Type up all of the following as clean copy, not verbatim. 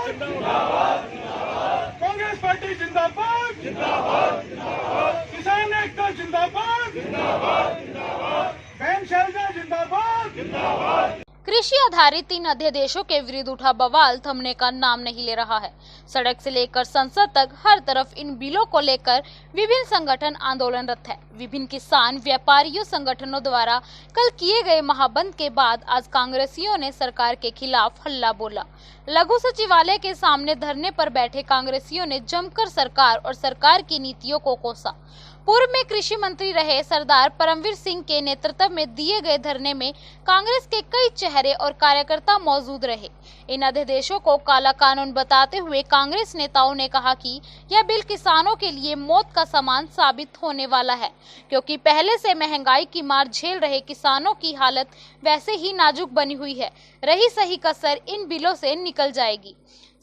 जिंदाबाद, कांग्रेस पार्टी जिंदाबाद, किसान एकता जिंदाबाद, बहन शैलजा जिंदाबाद। कृषि आधारित इन अध्यादेशों के विरुद्ध उठा बवाल थमने का नाम नहीं ले रहा है। सड़क से लेकर संसद तक हर तरफ इन बिलों को लेकर विभिन्न संगठन आंदोलनरत है। विभिन्न किसान व्यापारियों संगठनों द्वारा कल किए गए महाबंद के बाद आज कांग्रेसियों ने सरकार के खिलाफ हल्ला बोला। लघु सचिवालय के सामने धरने पर बैठे कांग्रेसियों ने जमकर सरकार और सरकार की नीतियों को कोसा। पूर्व में कृषि मंत्री रहे सरदार परमवीर सिंह के नेतृत्व में दिए गए धरने में कांग्रेस के कई चेहरे और कार्यकर्ता मौजूद रहे। इन अध्यादेशों को काला कानून बताते हुए कांग्रेस नेताओं ने कहा कि यह बिल किसानों के लिए मौत का समान साबित होने वाला है, क्योंकि पहले से महंगाई की मार झेल रहे किसानों की हालत वैसे ही नाजुक बनी हुई है। रही सही कसर इन बिलों से निकल जाएगी।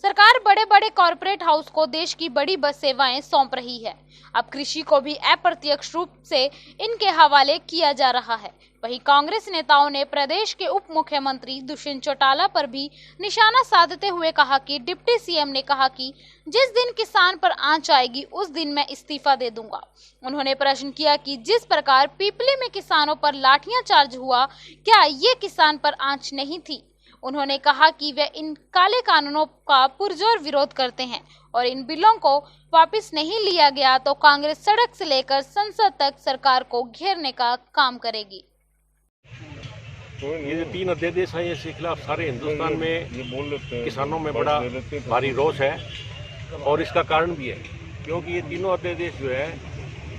सरकार बड़े बड़े कॉरपोरेट हाउस को देश की बड़ी बस सेवाएं सौंप रही है। अब कृषि को भी अप्रत्यक्ष रूप से इनके हवाले किया जा रहा है। वहीं कांग्रेस नेताओं ने प्रदेश के उप मुख्यमंत्री दुष्यंत चौटाला पर भी निशाना साधते हुए कहा कि डिप्टी सीएम ने कहा कि जिस दिन किसान पर आंच आएगी उस दिन मैं इस्तीफा दे दूंगा। उन्होंने प्रश्न किया कि जिस प्रकार पीपली में किसानों पर लाठियां हुआ, क्या ये किसान पर आंच नहीं थी? उन्होंने कहा कि वे इन काले कानूनों का पुरजोर विरोध करते हैं और इन बिलों को वापस नहीं लिया गया तो कांग्रेस सड़क से लेकर संसद तक सरकार को घेरने का काम करेगी। तो ये जो 3 अध्यादेश हैं, इसके खिलाफ सारे हिंदुस्तान में किसानों में बड़ा भारी रोष है और इसका कारण भी है, क्योंकि ये तीनों अध्यादेश जो है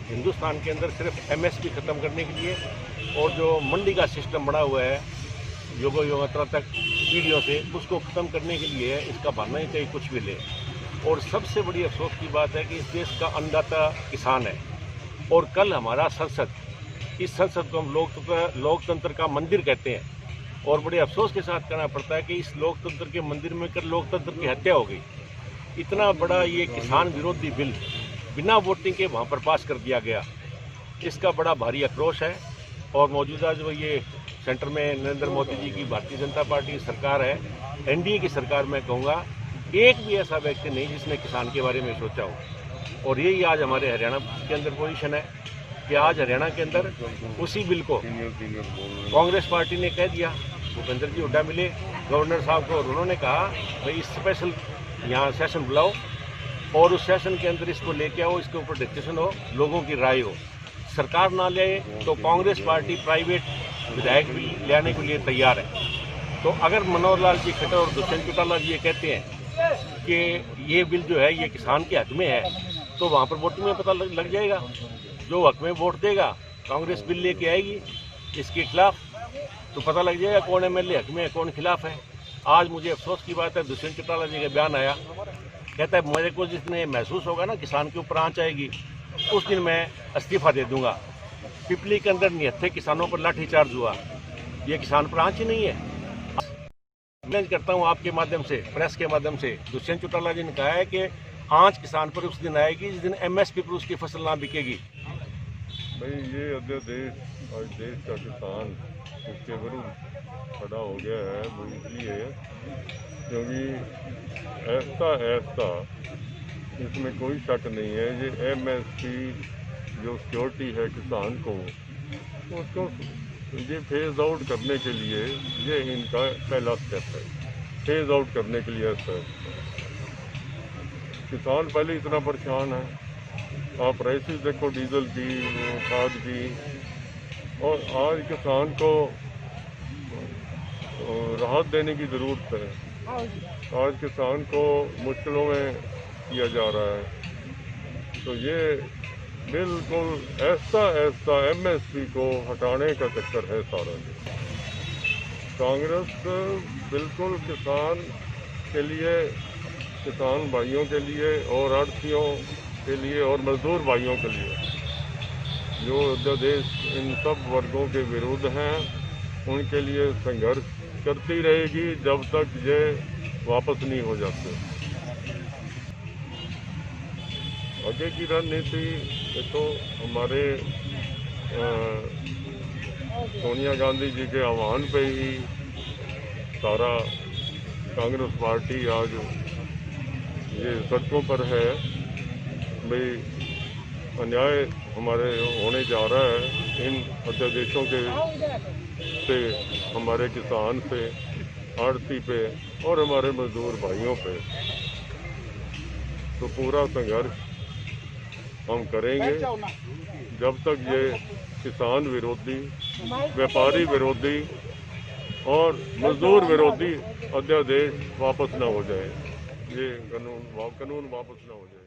हिंदुस्तान के अंदर सिर्फ एमएसपी खत्म करने के लिए और जो मंडी का सिस्टम बना हुआ है युगांतरा तक पीढ़ियों से, उसको ख़त्म करने के लिए इसका बनना ही चाहिए कुछ भी ले। और सबसे बड़ी अफसोस की बात है कि इस देश का अन्नदाता किसान है और कल हमारा संसद, इस संसद को हम लोकतंत्र का मंदिर कहते हैं और बड़े अफसोस के साथ कहना पड़ता है कि इस लोकतंत्र के मंदिर में कर लोकतंत्र की हत्या हो गई। इतना बड़ा ये किसान विरोधी बिल बिना वोटिंग के वहाँ पर पास कर दिया गया, इसका बड़ा भारी आक्रोश है। और मौजूदा जो ये सेंटर में नरेंद्र मोदी जी की भारतीय जनता पार्टी सरकार है, एनडीए की सरकार, मैं कहूँगा एक भी ऐसा व्यक्ति नहीं जिसने किसान के बारे में सोचा हो। और यही आज हमारे हरियाणा के अंदर पोजीशन है कि आज हरियाणा के अंदर उसी बिल को कांग्रेस पार्टी ने कह दिया। भूपेंद्र जी हुड्डा मिले गवर्नर साहब को और उन्होंने कहा भाई स्पेशल यहाँ सेशन बुलाओ और उस सेशन के अंदर इसको लेके आओ, इसके ऊपर डिस्कशन हो, लोगों की राय हो। सरकार ना ले तो कांग्रेस पार्टी प्राइवेट विधायक भी लाने के लिए तैयार है। तो अगर मनोहर लाल जी खट्टर और दुष्यंत चौटाला जी ये कहते हैं कि ये बिल जो है ये किसान के हक में है, तो वहाँ पर वोटिंग में पता लग जाएगा। जो हक में वोट देगा कांग्रेस बिल लेके आएगी इसके खिलाफ, तो पता लग जाएगा कौन एमएलए हक में है कौन खिलाफ है। आज मुझे अफसोस की बात है, दुष्यंत चौटाला जी का बयान आया, कहता है मेरे को जिस दिन महसूस होगा ना किसान के ऊपर आंच आएगी उस दिन मैं इस्तीफा दे दूंगा। पिपली के अंदर 79 किसानों पर लाठीचार्ज हुआ, ये किसान पर आंच ही नहीं है। चैलेंज करता हूं आपके माध्यम से, प्रेस के माध्यम से, दुष्यंत चौटाला जी ने कहा है कि आंच किसान पर उस दिन आएगी जिस दिन एमएसपी पर उसकी फसल ना बिकेगी। भाई ये अध्यादेश आज देश का किसान इसके विरुद्ध खड़ा हो गया है, वो इसलिए क्योंकि ऐसा इसमें कोई शक नहीं है, ये एमएसपी जो सिक्योरिटी है किसान को, उसको ये फेज आउट करने के लिए ये इनका पहला स्टेप है। फेज आउट करने के लिए ऐसा किसान पहले इतना परेशान है, आप प्राइसेस देखो डीजल की, खाद की, और आज किसान को राहत देने की ज़रूरत है। आज किसान को मुश्किलों में किया जा रहा है, तो ये बिल्कुल ऐसा एमएसपी को हटाने का चक्कर है सारा। कांग्रेस बिल्कुल किसान के लिए, किसान भाइयों के लिए और आढ़तियों के लिए और मजदूर भाइयों के लिए जो अध्यादेश इन सब वर्गों के विरुद्ध हैं, उनके लिए संघर्ष करती रहेगी जब तक ये वापस नहीं हो जाते। आगे की रणनीति देखो, हमारे सोनिया गांधी जी के आह्वान पे ही सारा कांग्रेस पार्टी आज ये सड़कों पर है भाई अन्याय हमारे होने जा रहा है इन अध्यादेशों के से हमारे किसान पे, आड़ती पे और हमारे मजदूर भाइयों पे। तो पूरा संघर्ष हम करेंगे जब तक ये किसान विरोधी, व्यापारी विरोधी और मजदूर विरोधी अध्यादेश वापस ना हो जाए, ये कानून वापस ना हो जाए।